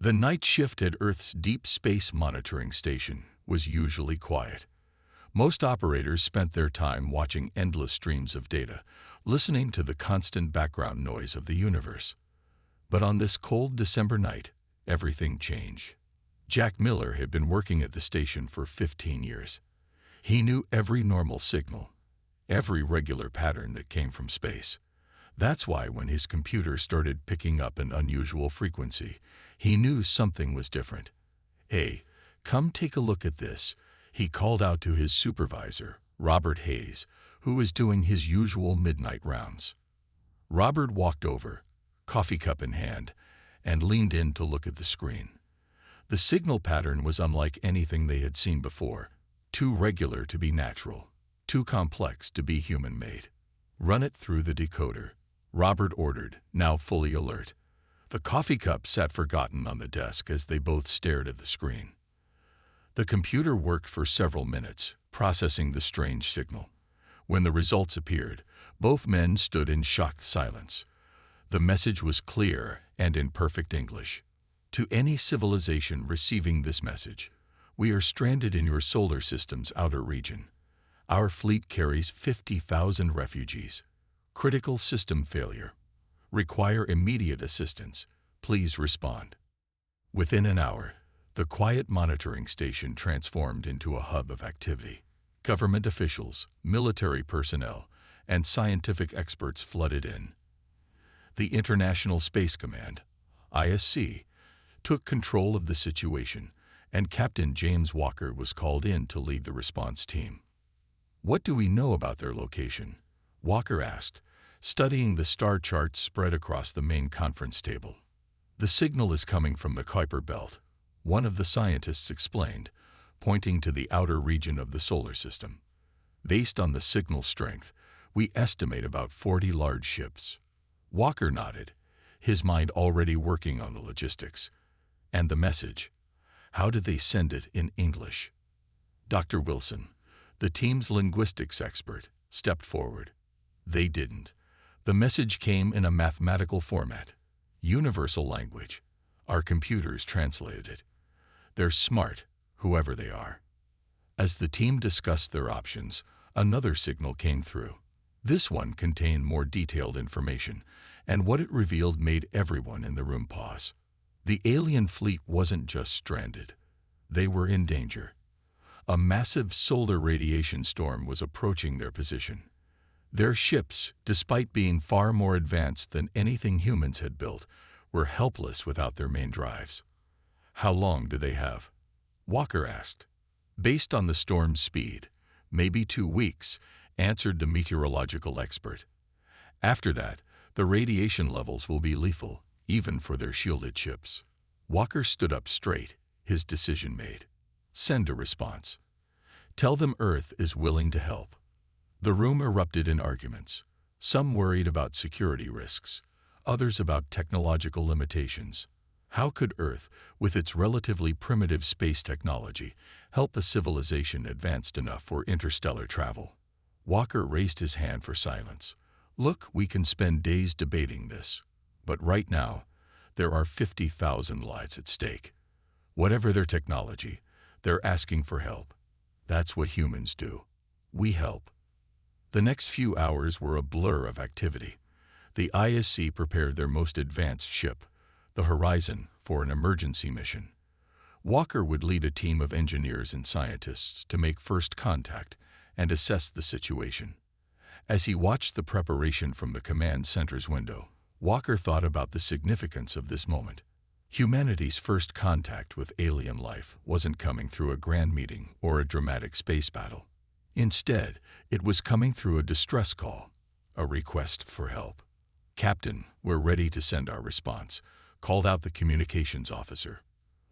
The night shift at Earth's Deep Space Monitoring Station was usually quiet. Most operators spent their time watching endless streams of data, listening to the constant background noise of the universe. But on this cold December night, everything changed. Jack Miller had been working at the station for 15 years. He knew every normal signal, every regular pattern that came from space. That's why when his computer started picking up an unusual frequency, he knew something was different. "Hey, come take a look at this," he called out to his supervisor, Robert Hayes, who was doing his usual midnight rounds. Robert walked over, coffee cup in hand, and leaned in to look at the screen. The signal pattern was unlike anything they had seen before, too regular to be natural, too complex to be human-made. "Run it through the decoder," Robert ordered, now fully alert. The coffee cup sat forgotten on the desk as they both stared at the screen. The computer worked for several minutes, processing the strange signal. When the results appeared, both men stood in shocked silence. The message was clear and in perfect English. "To any civilization receiving this message, we are stranded in your solar system's outer region. Our fleet carries 50,000 refugees. Critical system failure. Require immediate assistance. Please respond." Within an hour, the quiet monitoring station transformed into a hub of activity. Government officials, military personnel, and scientific experts flooded in. The International Space Command, ISC, took control of the situation, and Captain James Walker was called in to lead the response team. "What do we know about their location?" Walker asked, studying the star charts spread across the main conference table. "The signal is coming from the Kuiper Belt," one of the scientists explained, pointing to the outer region of the solar system. "Based on the signal strength, we estimate about 40 large ships." Walker nodded, his mind already working on the logistics. "And the message? How did they send it in English?" Dr. Wilson, the team's linguistics expert, stepped forward. "They didn't. The message came in a mathematical format, universal language. Our computers translated it. They're smart, whoever they are." As the team discussed their options, another signal came through. This one contained more detailed information, and what it revealed made everyone in the room pause. The alien fleet wasn't just stranded. They were in danger. A massive solar radiation storm was approaching their position. Their ships, despite being far more advanced than anything humans had built, were helpless without their main drives. "How long do they have?" Walker asked. "Based on the storm's speed, maybe 2 weeks," answered the meteorological expert. "After that, the radiation levels will be lethal, even for their shielded ships." Walker stood up straight, his decision made. "Send a response. Tell them Earth is willing to help." The room erupted in arguments, some worried about security risks, others about technological limitations. How could Earth, with its relatively primitive space technology, help a civilization advanced enough for interstellar travel? Walker raised his hand for silence. "Look, we can spend days debating this, but right now, there are 50,000 lives at stake. Whatever their technology, they're asking for help. That's what humans do. We help." The next few hours were a blur of activity. The ISC prepared their most advanced ship, the Horizon, for an emergency mission. Walker would lead a team of engineers and scientists to make first contact and assess the situation. As he watched the preparation from the command center's window, Walker thought about the significance of this moment. Humanity's first contact with alien life wasn't coming through a grand meeting or a dramatic space battle. Instead, it was coming through a distress call, a request for help. "Captain, we're ready to send our response," called out the communications officer.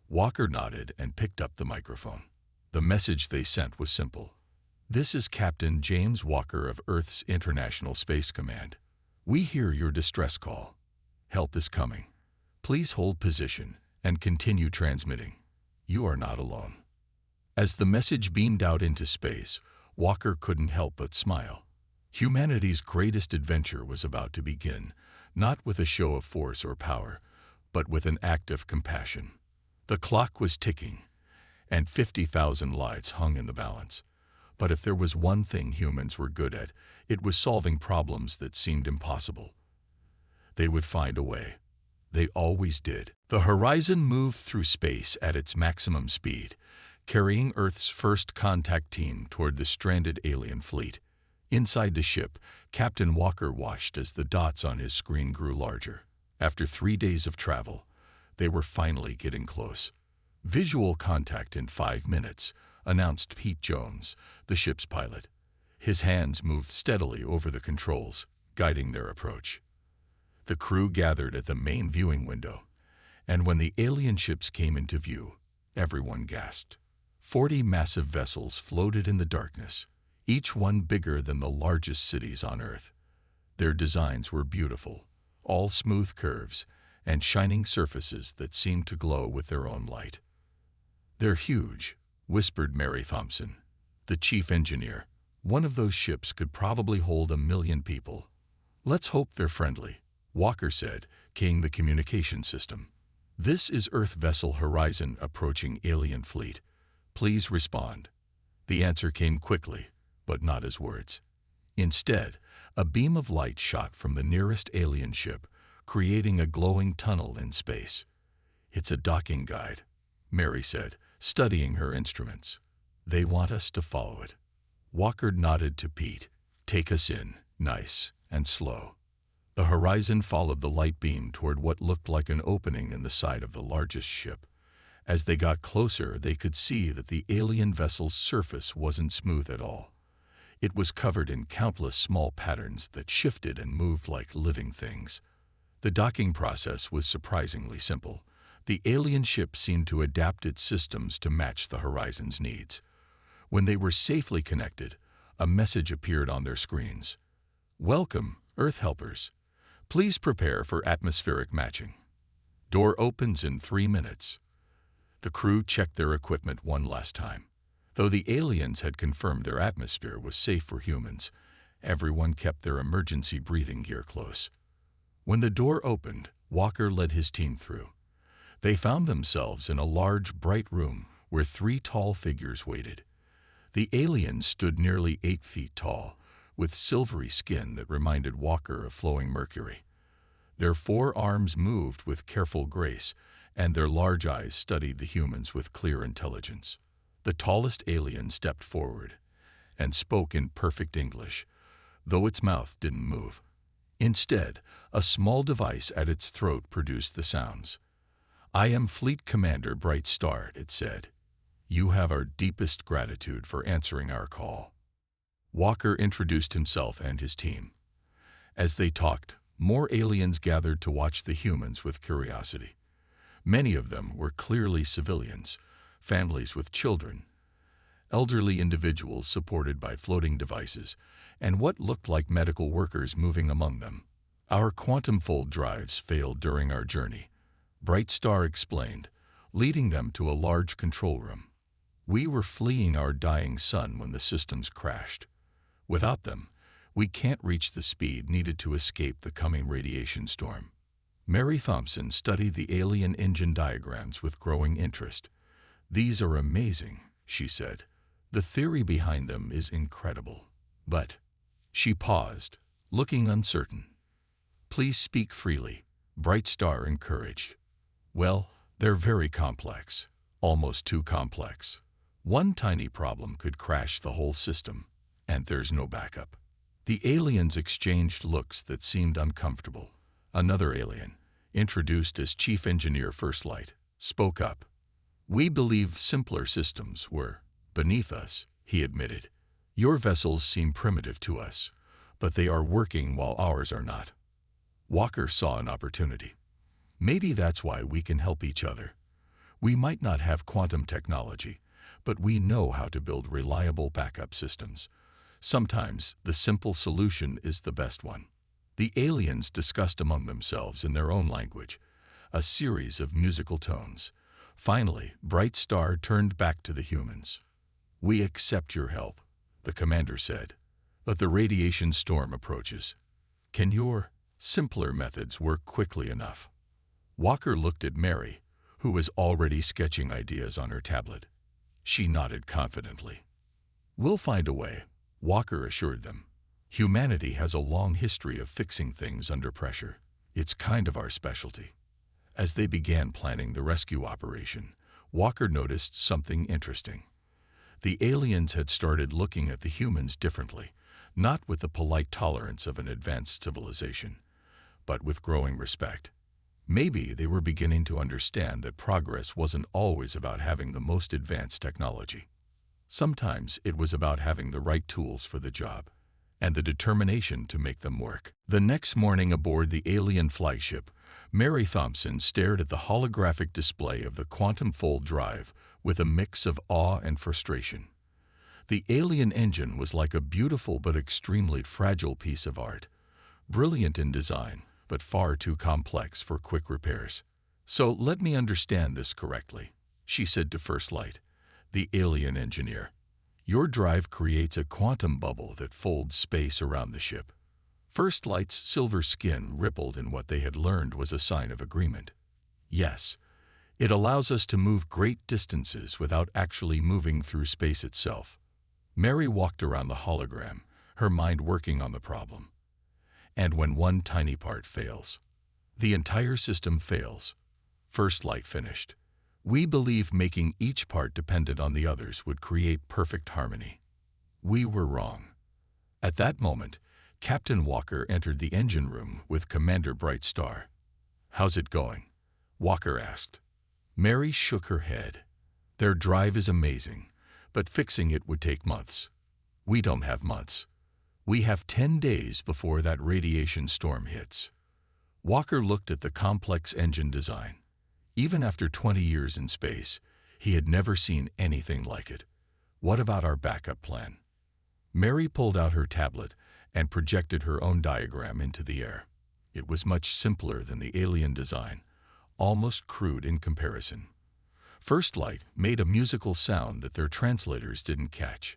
Walker nodded and picked up the microphone. The message they sent was simple. "This is Captain James Walker of Earth's International Space Command. We hear your distress call. Help is coming. Please hold position and continue transmitting. You are not alone." As the message beamed out into space, Walker couldn't help but smile. Humanity's greatest adventure was about to begin, not with a show of force or power, but with an act of compassion. The clock was ticking, and 50,000 lives hung in the balance. But if there was one thing humans were good at, it was solving problems that seemed impossible. They would find a way. They always did. The Horizon moved through space at its maximum speed, carrying Earth's first contact team toward the stranded alien fleet. Inside the ship, Captain Walker watched as the dots on his screen grew larger. After 3 days of travel, they were finally getting close. "Visual contact in 5 minutes," announced Pete Jones, the ship's pilot. His hands moved steadily over the controls, guiding their approach. The crew gathered at the main viewing window, and when the alien ships came into view, everyone gasped. 40 massive vessels floated in the darkness, each one bigger than the largest cities on Earth. Their designs were beautiful, all smooth curves and shining surfaces that seemed to glow with their own light. "They're huge," whispered Mary Thompson, the chief engineer. "One of those ships could probably hold 1,000,000 people." "Let's hope they're friendly," Walker said, keying the communication system. "This is Earth Vessel Horizon approaching alien fleet. Please respond." The answer came quickly, but not as words. Instead, a beam of light shot from the nearest alien ship, creating a glowing tunnel in space. "It's a docking guide," Mary said, studying her instruments. "They want us to follow it." Walker nodded to Pete. "Take us in, nice and slow." The Horizon followed the light beam toward what looked like an opening in the side of the largest ship. As they got closer, they could see that the alien vessel's surface wasn't smooth at all. It was covered in countless small patterns that shifted and moved like living things. The docking process was surprisingly simple. The alien ship seemed to adapt its systems to match the Horizon's needs. When they were safely connected, a message appeared on their screens. "Welcome, Earth helpers. Please prepare for atmospheric matching. Door opens in 3 minutes." The crew checked their equipment one last time. Though the aliens had confirmed their atmosphere was safe for humans, everyone kept their emergency breathing gear close. When the door opened, Walker led his team through. They found themselves in a large, bright room where 3 tall figures waited. The aliens stood nearly 8 feet tall, with silvery skin that reminded Walker of flowing mercury. Their 4 arms moved with careful grace, and their large eyes studied the humans with clear intelligence. The tallest alien stepped forward and spoke in perfect English, though its mouth didn't move. Instead, a small device at its throat produced the sounds. "I am Fleet Commander Bright Star," it said. "You have our deepest gratitude for answering our call." Walker introduced himself and his team. As they talked, more aliens gathered to watch the humans with curiosity. Many of them were clearly civilians, families with children, elderly individuals supported by floating devices, and what looked like medical workers moving among them. "Our quantum fold drives failed during our journey," Bright Star explained, leading them to a large control room. "We were fleeing our dying sun when the systems crashed. Without them, we can't reach the speed needed to escape the coming radiation storm." Mary Thompson studied the alien engine diagrams with growing interest. "These are amazing," she said. "The theory behind them is incredible. But—" She paused, looking uncertain. "Please speak freely," Bright Star encouraged. "Well, they're very complex, almost too complex. One tiny problem could crash the whole system, and there's no backup." The aliens exchanged looks that seemed uncomfortable. Another alien, introduced as Chief Engineer First Light, spoke up. "We believe simpler systems were beneath us," he admitted. "Your vessels seem primitive to us, but they are working while ours are not." Walker saw an opportunity. "Maybe that's why we can help each other. We might not have quantum technology, but we know how to build reliable backup systems. Sometimes the simple solution is the best one." The aliens discussed among themselves in their own language, a series of musical tones. Finally, Bright Star turned back to the humans. "We accept your help," the commander said, "but the radiation storm approaches. Can your simpler methods work quickly enough?" Walker looked at Mary, who was already sketching ideas on her tablet. She nodded confidently. "We'll find a way," Walker assured them. "Humanity has a long history of fixing things under pressure. It's kind of our specialty." As they began planning the rescue operation, Walker noticed something interesting. The aliens had started looking at the humans differently, not with the polite tolerance of an advanced civilization, but with growing respect. Maybe they were beginning to understand that progress wasn't always about having the most advanced technology. Sometimes it was about having the right tools for the job, and the determination to make them work. The next morning aboard the alien flagship, Mary Thompson stared at the holographic display of the quantum fold drive with a mix of awe and frustration. The alien engine was like a beautiful but extremely fragile piece of art, brilliant in design, but far too complex for quick repairs. "So let me understand this correctly," she said to First Light, the alien engineer. "Your drive creates a quantum bubble that folds space around the ship." First Light's silver skin rippled in what they had learned was a sign of agreement. "Yes, it allows us to move great distances without actually moving through space itself." Mary walked around the hologram, her mind working on the problem. "And when one tiny part fails, the entire system fails," First Light finished. "We believe making each part dependent on the others would create perfect harmony. We were wrong." At that moment, Captain Walker entered the engine room with Commander Brightstar. "How's it going?" Walker asked. Mary shook her head. "Their drive is amazing, but fixing it would take months. We don't have months. We have 10 days before that radiation storm hits." Walker looked at the complex engine design. Even after 20 years in space, he had never seen anything like it. "What about our backup plan?" Mary pulled out her tablet and projected her own diagram into the air. It was much simpler than the alien design, almost crude in comparison. First Light made a musical sound that their translators didn't catch.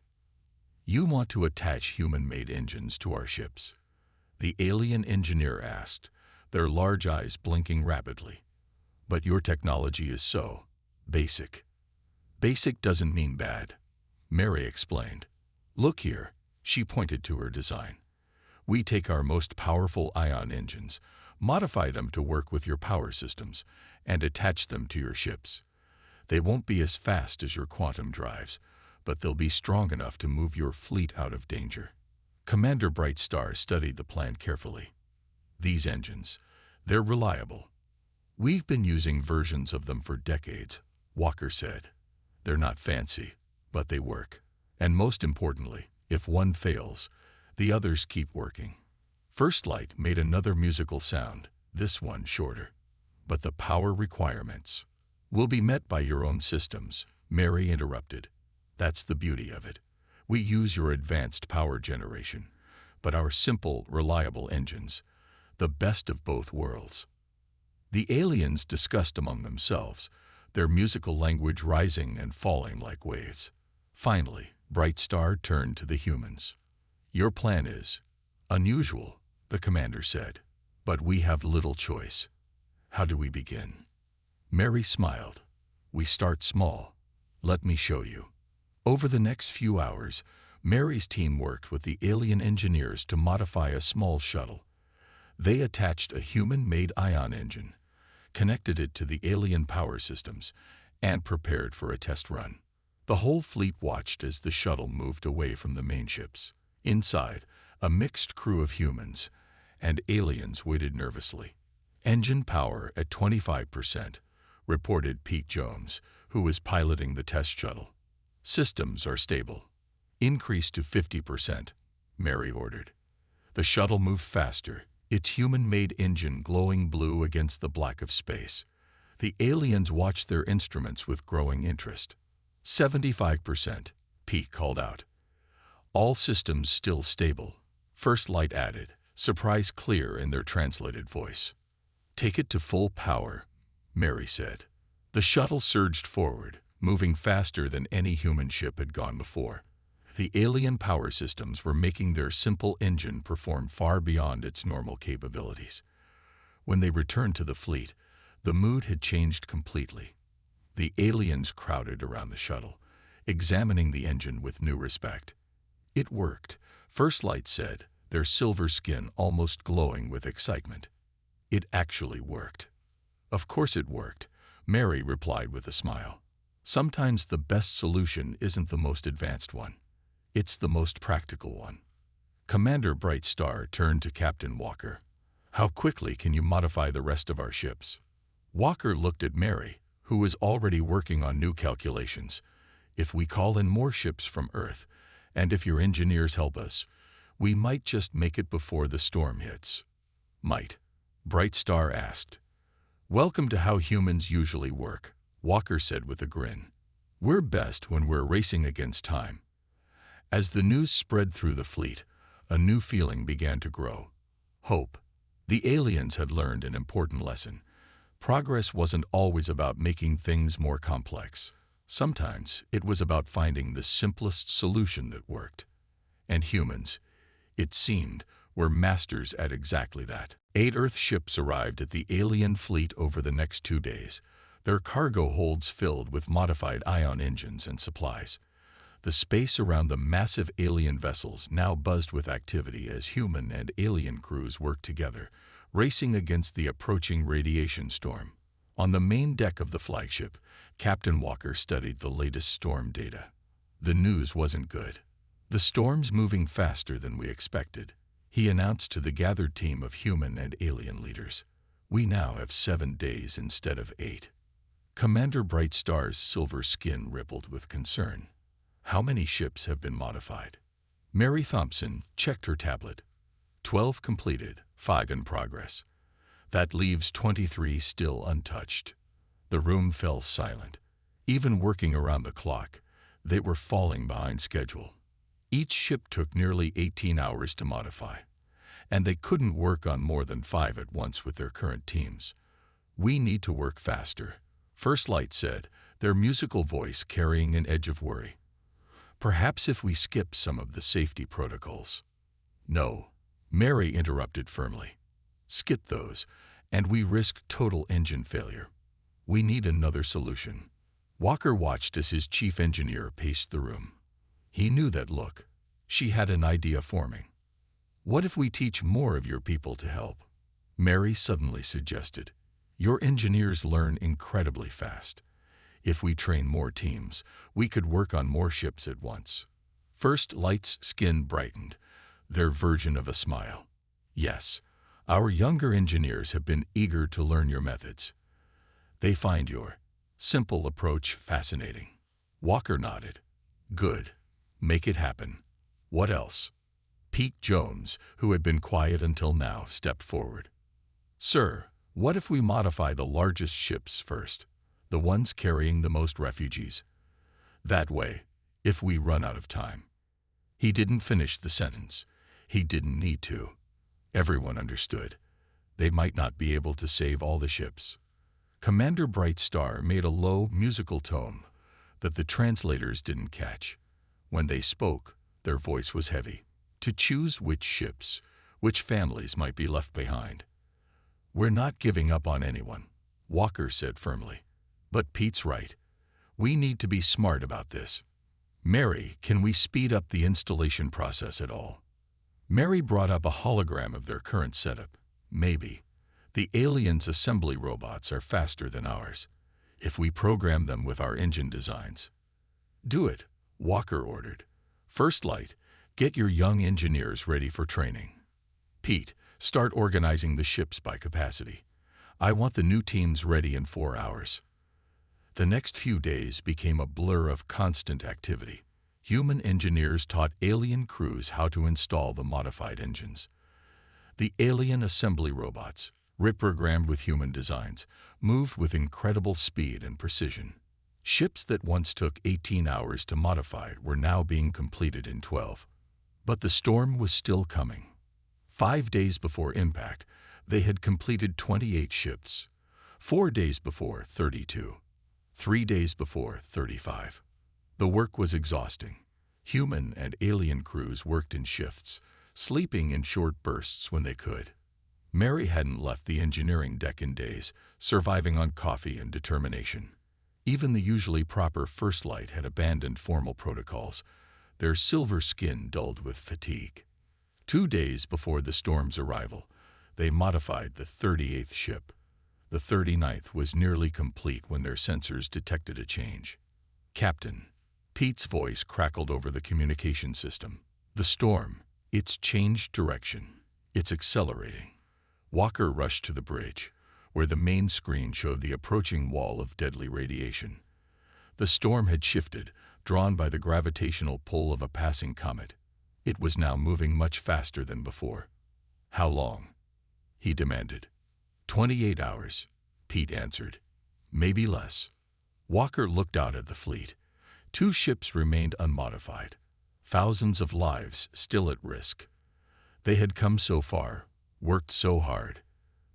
"You want to attach human-made engines to our ships?" the alien engineer asked, their large eyes blinking rapidly. "But your technology is so basic." "Basic doesn't mean bad," Mary explained. "Look here," she pointed to her design. "We take our most powerful ion engines, modify them to work with your power systems, and attach them to your ships. They won't be as fast as your quantum drives, but they'll be strong enough to move your fleet out of danger." Commander Brightstar studied the plan carefully. "These engines, they're reliable. We've been using versions of them for decades," Walker said. "They're not fancy, but they work. And most importantly, if one fails, the others keep working." First Light made another musical sound, this one shorter. "But the power requirements will be met by your own systems," Mary interrupted. "That's the beauty of it. We use your advanced power generation, but our simple, reliable engines, the best of both worlds." The aliens discussed among themselves, their musical language rising and falling like waves. Finally, Brightstar turned to the humans. "Your plan is unusual," the commander said, "but we have little choice. How do we begin?" Mary smiled. "We start small. Let me show you." Over the next few hours, Mary's team worked with the alien engineers to modify a small shuttle. They attached a human-made ion engine, connected it to the alien power systems, and prepared for a test run. The whole fleet watched as the shuttle moved away from the main ships. Inside, a mixed crew of humans and aliens waited nervously. "Engine power at 25%, reported Pete Jones, who was piloting the test shuttle. "Systems are stable. Increase to 50%, Mary ordered. The shuttle moved faster, its human-made engine glowing blue against the black of space. The aliens watched their instruments with growing interest. 75%, Pete called out. "All systems still stable," First Light added, surprise clear in their translated voice. "Take it to full power," Mary said. The shuttle surged forward, moving faster than any human ship had gone before. The alien power systems were making their simple engine perform far beyond its normal capabilities. When they returned to the fleet, The mood had changed completely. The aliens crowded around the shuttle, examining the engine with new respect. It worked, First Light said, their silver skin almost glowing with excitement. It actually worked. Of course it worked, Mary replied with a smile. Sometimes the best solution isn't the most advanced one. It's the most practical one. Commander Bright Star turned to Captain Walker. How quickly can you modify the rest of our ships? Walker looked at Mary, who was already working on new calculations. If we call in more ships from Earth, and if your engineers help us, we might just make it before the storm hits. Might? Bright Star asked. Welcome to how humans usually work, Walker said with a grin. We're best when we're racing against time. As the news spread through the fleet, a new feeling began to grow. Hope. The aliens had learned an important lesson. Progress wasn't always about making things more complex. Sometimes it was about finding the simplest solution that worked. And humans, it seemed, were masters at exactly that. 8 Earth ships arrived at the alien fleet over the next 2 days, their cargo holds filled with modified ion engines and supplies. The space around the massive alien vessels now buzzed with activity as human and alien crews worked together, racing against the approaching radiation storm. On the main deck of the flagship, Captain Walker studied the latest storm data. The news wasn't good. The storm's moving faster than we expected, he announced to the gathered team of human and alien leaders. We now have 7 days instead of 8. Commander Bright Star's silver skin rippled with concern. How many ships have been modified? Mary Thompson checked her tablet. 12 completed, 5 in progress. That leaves 23 still untouched. The room fell silent. Even working around the clock, they were falling behind schedule. Each ship took nearly 18 hours to modify, and they couldn't work on more than 5 at once with their current teams. We need to work faster, First Light said, their musical voice carrying an edge of worry. Perhaps if we skip some of the safety protocols. No, Mary interrupted firmly. Skip those, and we risk total engine failure. We need another solution. Walker watched as his chief engineer paced the room. He knew that look. She had an idea forming. What if we teach more of your people to help? Mary suddenly suggested. Your engineers learn incredibly fast. If we train more teams, we could work on more ships at once. First Light's skin brightened, their version of a smile. Yes, our younger engineers have been eager to learn your methods. They find your simple approach fascinating. Walker nodded. Good. Make it happen. What else? Pete Jones, who had been quiet until now, stepped forward. Sir, what if we modify the largest ships first? The ones carrying the most refugees. That way, if we run out of time. He didn't finish the sentence. He didn't need to. Everyone understood. They might not be able to save all the ships. Commander Bright Star made a low, musical tone that the translators didn't catch. When they spoke, their voice was heavy. To choose which ships, which families might be left behind. We're not giving up on anyone, Walker said firmly. But Pete's right. We need to be smart about this. Mary, can we speed up the installation process at all? Mary brought up a hologram of their current setup. Maybe. The aliens' assembly robots are faster than ours, if we program them with our engine designs. Do it, Walker ordered. First Light, get your young engineers ready for training. Pete, start organizing the ships by capacity. I want the new teams ready in 4 hours. The next few days became a blur of constant activity. Human engineers taught alien crews how to install the modified engines. The alien assembly robots, reprogrammed with human designs, moved with incredible speed and precision. Ships that once took 18 hours to modify were now being completed in 12. But the storm was still coming. 5 days before impact, they had completed 28 ships. 4 days before, 32. 3 days before, 35. The work was exhausting. Human and alien crews worked in shifts, sleeping in short bursts when they could. Mary hadn't left the engineering deck in days, surviving on coffee and determination. Even the usually proper First Light had abandoned formal protocols, their silver skin dulled with fatigue. 2 days before the storm's arrival, they modified the 38th ship. The 39th was nearly complete when their sensors detected a change. "Captain," Pete's voice crackled over the communication system. "The storm, it's changed direction. It's accelerating." Walker rushed to the bridge, where the main screen showed the approaching wall of deadly radiation. The storm had shifted, drawn by the gravitational pull of a passing comet. It was now moving much faster than before. "How long?" he demanded. 28 hours, Pete answered. "Maybe less." Walker looked out at the fleet. 2 ships remained unmodified, thousands of lives still at risk. They had come so far, worked so hard.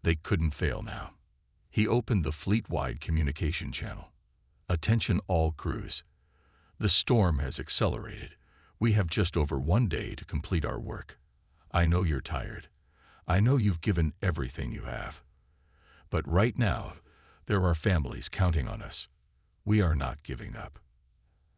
They couldn't fail now. He opened the fleet-wide communication channel. "Attention all crews. The storm has accelerated. We have just over 1 day to complete our work. I know you're tired. I know you've given everything you have. But right now, there are families counting on us. We are not giving up."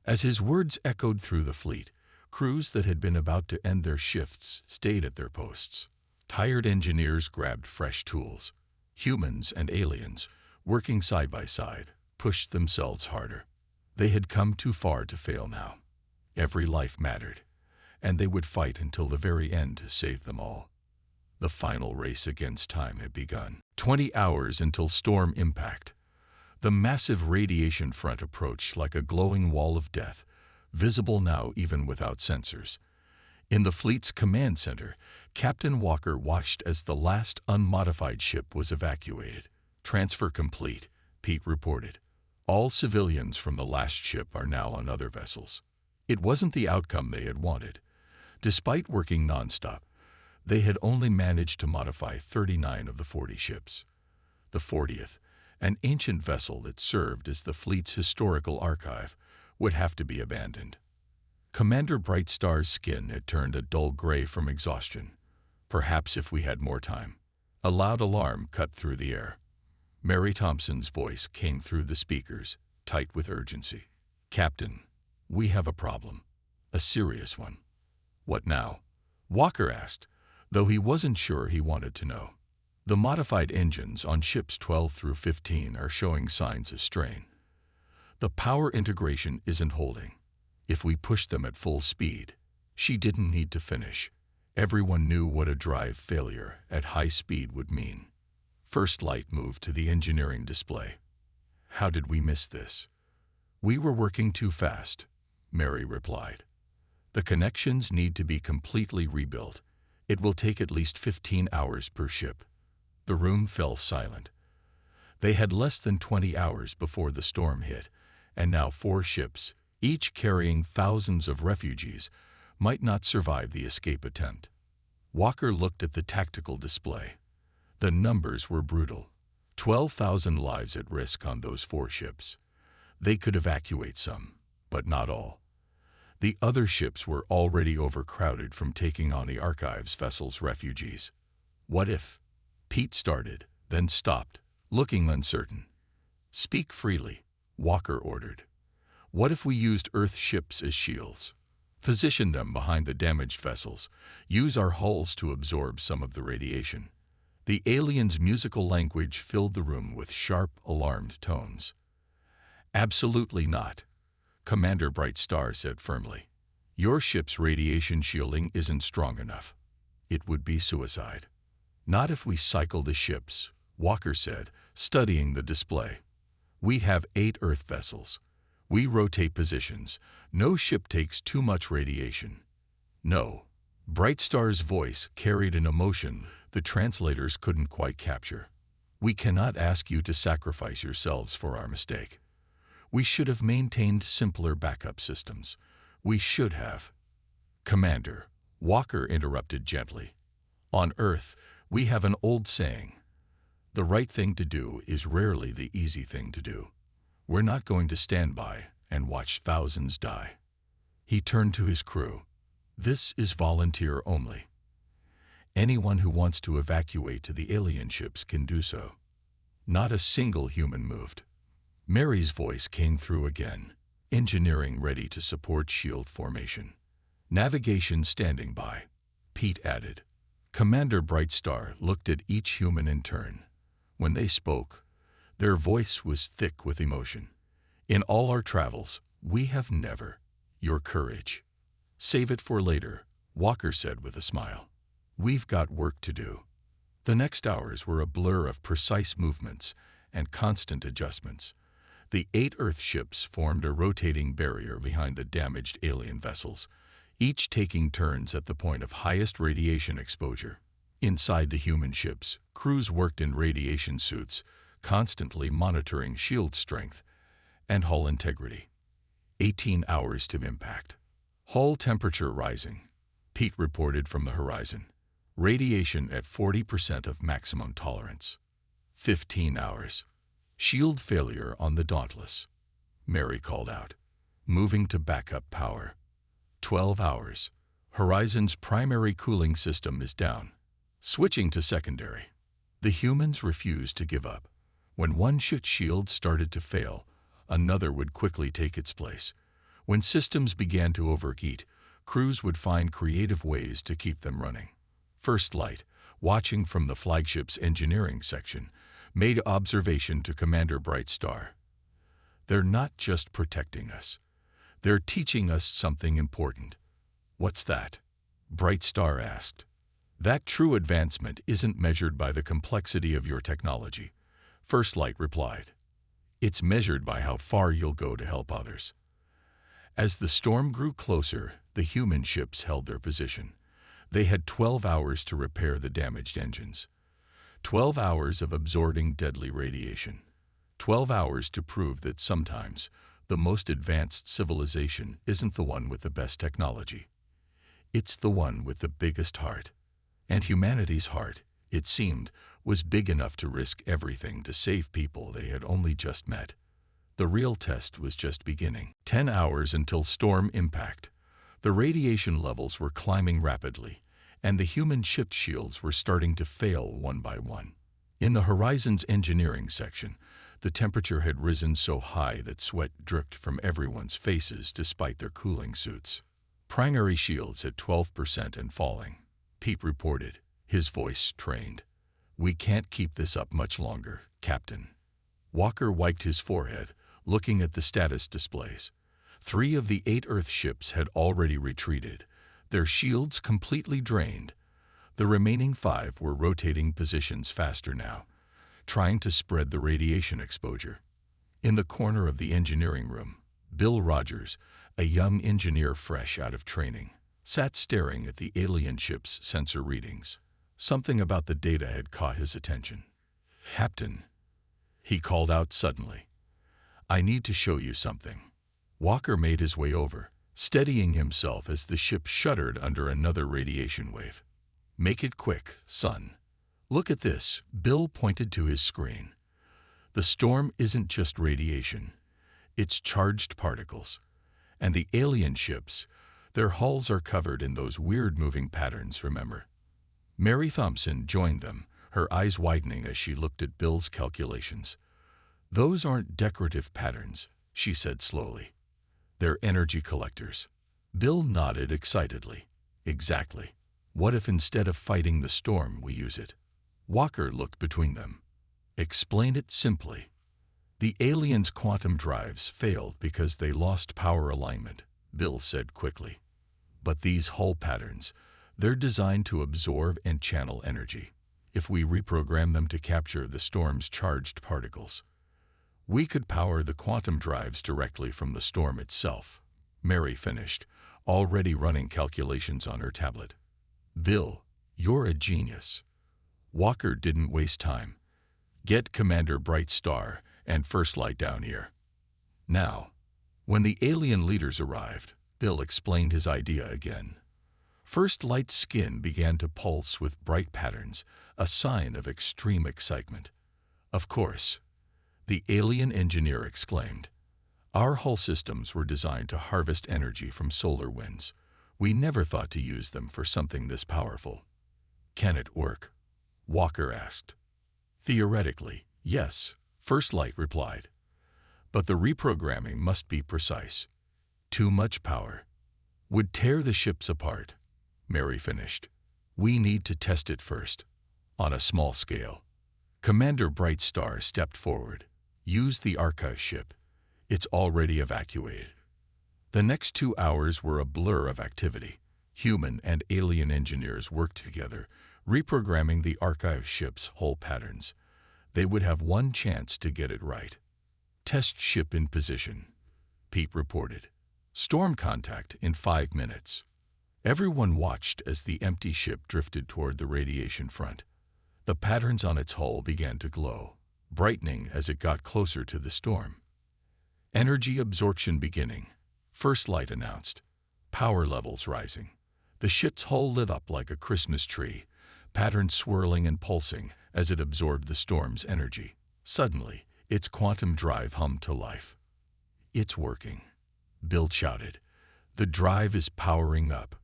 As his words echoed through the fleet, crews that had been about to end their shifts stayed at their posts. Tired engineers grabbed fresh tools. Humans and aliens, working side by side, pushed themselves harder. They had come too far to fail now. Every life mattered, and they would fight until the very end to save them all. The final race against time had begun. 20 hours until storm impact. The massive radiation front approached like a glowing wall of death, visible now even without sensors. In the fleet's command center, Captain Walker watched as the last unmodified ship was evacuated. "Transfer complete," Pete reported. "All civilians from the last ship are now on other vessels." It wasn't the outcome they had wanted. Despite working nonstop, they had only managed to modify 39 of the 40 ships. The 40th, an ancient vessel that served as the fleet's historical archive, would have to be abandoned. Commander Brightstar's skin had turned a dull gray from exhaustion. "Perhaps if we had more time." A loud alarm cut through the air. Mary Thompson's voice came through the speakers, tight with urgency. "Captain, we have a problem. A serious one." "What now?" Walker asked, though he wasn't sure he wanted to know. "The modified engines on ships 12 through 15 are showing signs of strain. The power integration isn't holding. If we push them at full speed." She didn't need to finish. Everyone knew what a drive failure at high speed would mean. First Light moved to the engineering display. "How did we miss this?" "We were working too fast," Mary replied. "The connections need to be completely rebuilt. It will take at least 15 hours per ship." The room fell silent. They had less than 20 hours before the storm hit, and now 4 ships, each carrying thousands of refugees, might not survive the escape attempt. Walker looked at the tactical display. The numbers were brutal. 12,000 lives at risk on those 4 ships. They could evacuate some, but not all. The other ships were already overcrowded from taking on the Archives vessel's refugees. "What if?" Pete started, then stopped, looking uncertain. "Speak freely," Walker ordered. "What if we used Earth ships as shields? Position them behind the damaged vessels. Use our hulls to absorb some of the radiation." The alien's musical language filled the room with sharp, alarmed tones. "Absolutely not," Commander Brightstar said firmly. "Your ship's radiation shielding isn't strong enough. It would be suicide." "Not if we cycle the ships," Walker said, studying the display. "We have 8 Earth vessels. We rotate positions. No ship takes too much radiation." "No." Brightstar's voice carried an emotion the translators couldn't quite capture. "We cannot ask you to sacrifice yourselves for our mistake. We should have maintained simpler backup systems. We should have." "Commander," Walker interrupted gently. "On Earth, we have an old saying. The right thing to do is rarely the easy thing to do. We're not going to stand by and watch thousands die." He turned to his crew. "This is volunteer only. Anyone who wants to evacuate to the alien ships can do so. Not a single human moved. Mary's voice came through again. Engineering ready to support shield formation. Navigation standing by. Pete added. Commander Brightstar looked at each human in turn. When they spoke, their voice was thick with emotion. In all our travels, we have never. Your courage. Save it for later, Walker said with a smile. We've got work to do. The next hours were a blur of precise movements and constant adjustments. The 8 Earth ships formed a rotating barrier behind the damaged alien vessels, each taking turns at the point of highest radiation exposure. Inside the human ships, crews worked in radiation suits, constantly monitoring shield strength and hull integrity. 18 hours to impact. Hull temperature rising, Pete reported from the horizon. Radiation at 40% of maximum tolerance. 15 hours. Shield failure on the Dauntless, Mary called out, moving to backup power. 12 hours. Horizon's primary cooling system is down. Switching to secondary. The humans refused to give up. When one ship's shield started to fail, another would quickly take its place. When systems began to overheat, crews would find creative ways to keep them running. First Light, watching from the flagship's engineering section, made observation to Commander Brightstar. They're not just protecting us. They're teaching us something important. What's that? Brightstar asked. That true advancement isn't measured by the complexity of your technology, First Light replied. It's measured by how far you'll go to help others. As the storm grew closer, the human ships held their position. They had 12 hours to repair the damaged engines. 12 hours of absorbing deadly radiation. 12 hours to prove that sometimes the most advanced civilization isn't the one with the best technology. It's the one with the biggest heart. And humanity's heart, it seemed, was big enough to risk everything to save people they had only just met. The real test was just beginning. 10 hours until storm impact. The radiation levels were climbing rapidly, and the human ship shields were starting to fail one by one. In the Horizon's engineering section, the temperature had risen so high that sweat dripped from everyone's faces despite their cooling suits. Primary shields at 12% and falling, Pete reported, his voice strained. We can't keep this up much longer, Captain. Walker wiped his forehead, looking at the status displays. 3 of the 8 Earth ships had already retreated, their shields completely drained. The remaining 5 were rotating positions faster now, trying to spread the radiation exposure. In the corner of the engineering room, Bill Rogers, a young engineer fresh out of training, sat staring at the alien ship's sensor readings. Something about the data had caught his attention. Captain, he called out suddenly. I need to show you something. Walker made his way over, steadying himself as the ship shuddered under another radiation wave. Make it quick, son. Look at this, Bill pointed to his screen. The storm isn't just radiation. It's charged particles. And the alien ships, their hulls are covered in those weird moving patterns, remember? Mary Thompson joined them, her eyes widening as she looked at Bill's calculations. Those aren't decorative patterns, she said slowly. They're energy collectors. Bill nodded excitedly. Exactly. What if instead of fighting the storm, we use it? Walker looked between them. Explain it simply. The aliens' quantum drives failed because they lost power alignment, Bill said quickly. But these hull patterns, they're designed to absorb and channel energy. If we reprogram them to capture the storm's charged particles, we could power the quantum drives directly from the storm itself. Mary finished, already running calculations on her tablet. Bill, you're a genius. Walker didn't waste time. Get Commander Brightstar and First Light down here. Now, when the alien leaders arrived, Bill explained his idea again. First Light's skin began to pulse with bright patterns, a sign of extreme excitement. Of course, the alien engineer exclaimed. Our hull systems were designed to harvest energy from solar winds. We never thought to use them for something this powerful. Can it work? Walker asked. Theoretically, yes, First Light replied. But the reprogramming must be precise. Too much power would tear the ships apart, Mary finished. We need to test it first, on a small scale. Commander Brightstar stepped forward. Use the archive ship. It's already evacuated. The next 2 hours were a blur of activity. Human and alien engineers worked together, reprogramming the archive ship's hull patterns. They would have one chance to get it right. Test ship in position, Pete reported. Storm contact in 5 minutes. Everyone watched as the empty ship drifted toward the radiation front. The patterns on its hull began to glow, brightening as it got closer to the storm. Energy absorption beginning, First Light announced. Power levels rising. The ship's hull lit up like a Christmas tree, patterns swirling and pulsing as it absorbed the storm's energy. Suddenly, its quantum drive hummed to life. It's working, Bill shouted. The drive is powering up.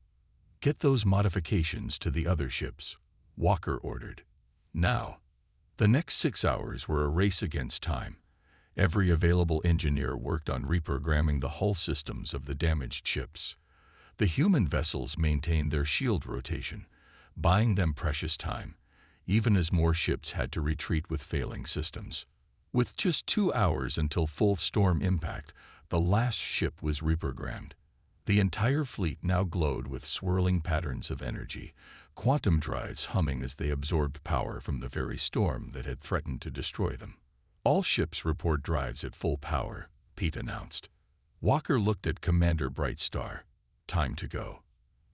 Get those modifications to the other ships, Walker ordered. Now. The next 6 hours were a race against time. Every available engineer worked on reprogramming the hull systems of the damaged ships. The human vessels maintained their shield rotation, buying them precious time, even as more ships had to retreat with failing systems. With just 2 hours until full storm impact, the last ship was reprogrammed. The entire fleet now glowed with swirling patterns of energy, quantum drives humming as they absorbed power from the very storm that had threatened to destroy them. All ships report drives at full power, Pete announced. Walker looked at Commander Brightstar. Time to go.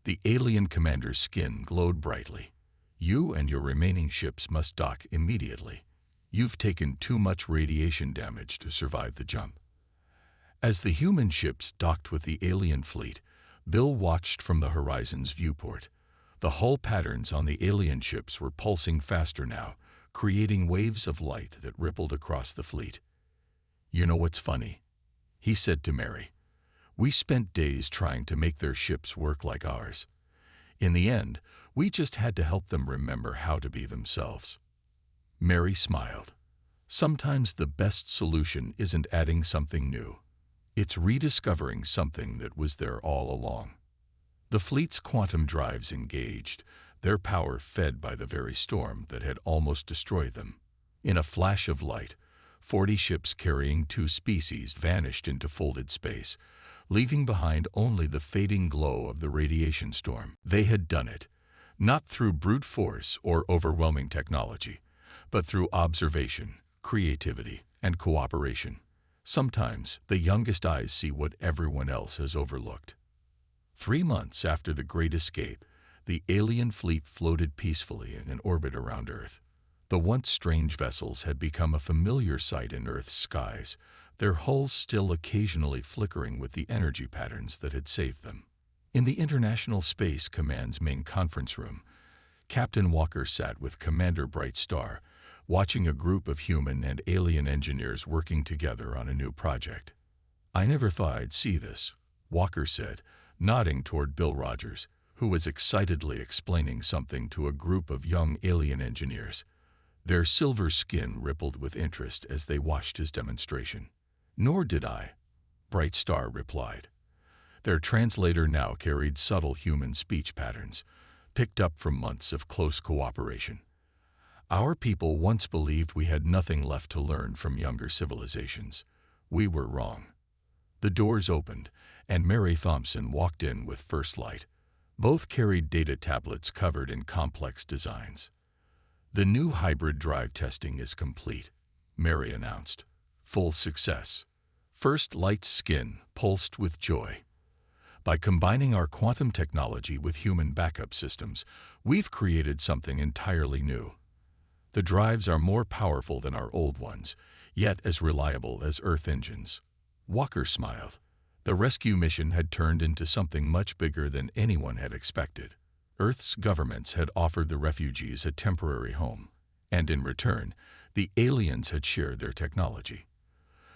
The alien commander's skin glowed brightly. You and your remaining ships must dock immediately. You've taken too much radiation damage to survive the jump. As the human ships docked with the alien fleet, Bill watched from the horizon's viewport. The hull patterns on the alien ships were pulsing faster now, creating waves of light that rippled across the fleet. You know what's funny? He said to Mary. We spent days trying to make their ships work like ours. In the end, we just had to help them remember how to be themselves. Mary smiled. Sometimes the best solution isn't adding something new. It's rediscovering something that was there all along. The fleet's quantum drives engaged, their power fed by the very storm that had almost destroyed them. In a flash of light, 40 ships carrying 2 species vanished into folded space, leaving behind only the fading glow of the radiation storm. They had done it, not through brute force or overwhelming technology, but through observation, creativity, and cooperation. Sometimes the youngest eyes see what everyone else has overlooked. 3 months after the Great Escape, the alien fleet floated peacefully in an orbit around Earth. The once strange vessels had become a familiar sight in Earth's skies, their hulls still occasionally flickering with the energy patterns that had saved them. In the International Space Command's main conference room, Captain Walker sat with Commander Brightstar, watching a group of human and alien engineers working together on a new project. I never thought I'd see this, Walker said, nodding toward Bill Rogers, who was excitedly explaining something to a group of young alien engineers. Their silver skin rippled with interest as they watched his demonstration. Nor did I, Brightstar replied. Their translator now carried subtle human speech patterns, picked up from months of close cooperation. Our people once believed we had nothing left to learn from younger civilizations. We were wrong. The doors opened, and Mary Thompson walked in with First Light. Both carried data tablets covered in complex designs. The new hybrid drive testing is complete, Mary announced. Full success. First Light's skin pulsed with joy. By combining our quantum technology with human backup systems, we've created something entirely new. The drives are more powerful than our old ones, yet as reliable as Earth engines. Walker smiled. The rescue mission had turned into something much bigger than anyone had expected. Earth's governments had offered the refugees a temporary home, and in return, the aliens had shared their technology.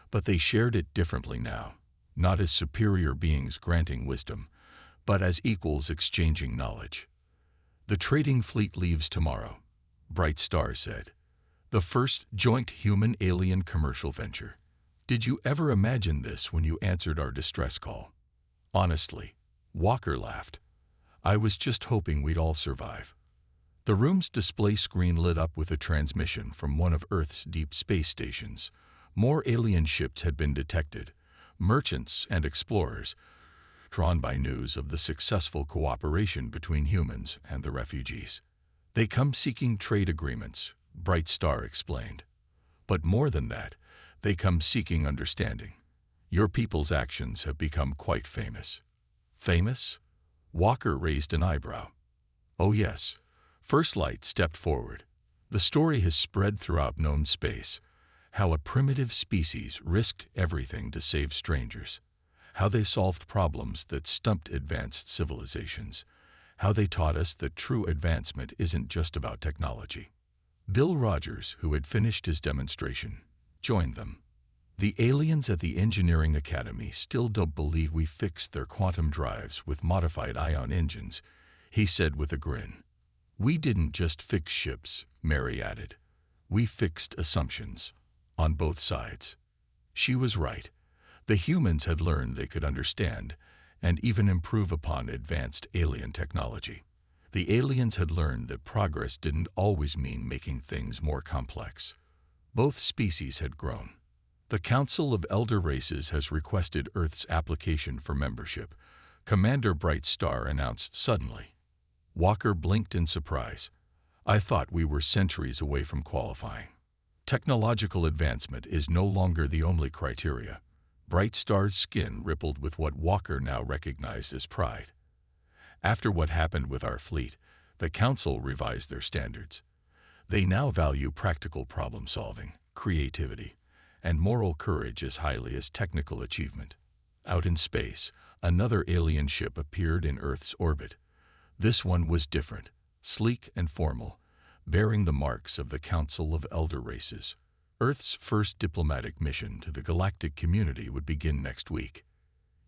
But they shared it differently now, not as superior beings granting wisdom, but as equals exchanging knowledge. The trading fleet leaves tomorrow, Bright Star said. The first joint human-alien commercial venture. Did you ever imagine this when you answered our distress call? Honestly, Walker laughed. I was just hoping we'd all survive. The room's display screen lit up with a transmission from one of Earth's deep space stations. More alien ships had been detected, merchants and explorers, drawn by news of the successful cooperation between humans and the refugees. They come seeking trade agreements, Bright Star explained. But more than that, they come seeking understanding. Your people's actions have become quite famous. Famous? Walker raised an eyebrow. Oh yes. First Light stepped forward. The story has spread throughout known space. How a primitive species risked everything to save strangers. How they solved problems that stumped advanced civilizations. How they taught us that true advancement isn't just about technology. Bill Rogers, who had finished his demonstration, joined them. The aliens at the Engineering Academy still don't believe we fixed their quantum drives with modified ion engines, he said with a grin. We didn't just fix ships, Mary added. We fixed assumptions. On both sides. She was right. The humans had learned they could understand and even improve upon advanced alien technology. The aliens had learned that progress didn't always mean making things more complex. Both species had grown. The Council of Elder Races has requested Earth's application for membership, Commander Bright Star announced suddenly. Walker blinked in surprise. I thought we were centuries away from qualifying. Technological advancement is no longer the only criteria. Bright Star's skin rippled with what Walker now recognized as pride. After what happened with our fleet, the Council revised their standards. They now value practical problem-solving, creativity, and moral courage as highly as technical achievement. Out in space, another alien ship appeared in Earth's orbit. This one was different, sleek and formal, bearing the marks of the Council of Elder Races. Earth's first diplomatic mission to the galactic community would begin next week.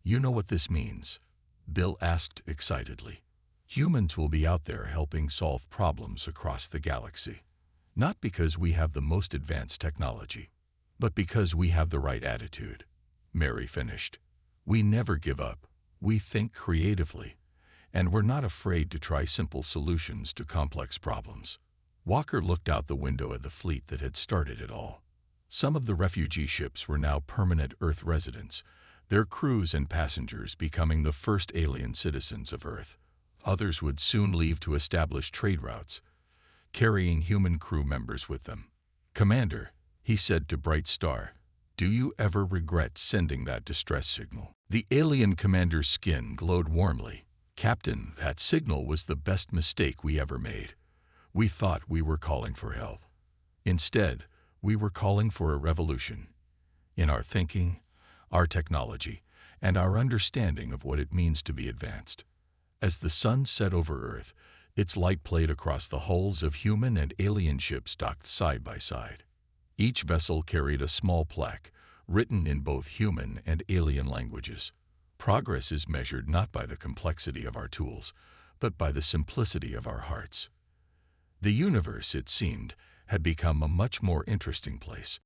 You know what this means? Bill asked excitedly. Humans will be out there helping solve problems across the galaxy. Not because we have the most advanced technology, but because we have the right attitude. Mary finished. We never give up. We think creatively. And we're not afraid to try simple solutions to complex problems. Walker looked out the window at the fleet that had started it all. Some of the refugee ships were now permanent Earth residents, their crews and passengers becoming the first alien citizens of Earth. Others would soon leave to establish trade routes, carrying human crew members with them. Commander, he said to Bright Star, do you ever regret sending that distress signal? The alien commander's skin glowed warmly. Captain, that signal was the best mistake we ever made. We thought we were calling for help. Instead, we were calling for a revolution. In our thinking, our technology, and our understanding of what it means to be advanced. As the sun set over Earth, its light played across the hulls of human and alien ships docked side by side. Each vessel carried a small plaque, written in both human and alien languages. Progress is measured not by the complexity of our tools, but by the simplicity of our hearts. The universe, it seemed, had become a much more interesting place.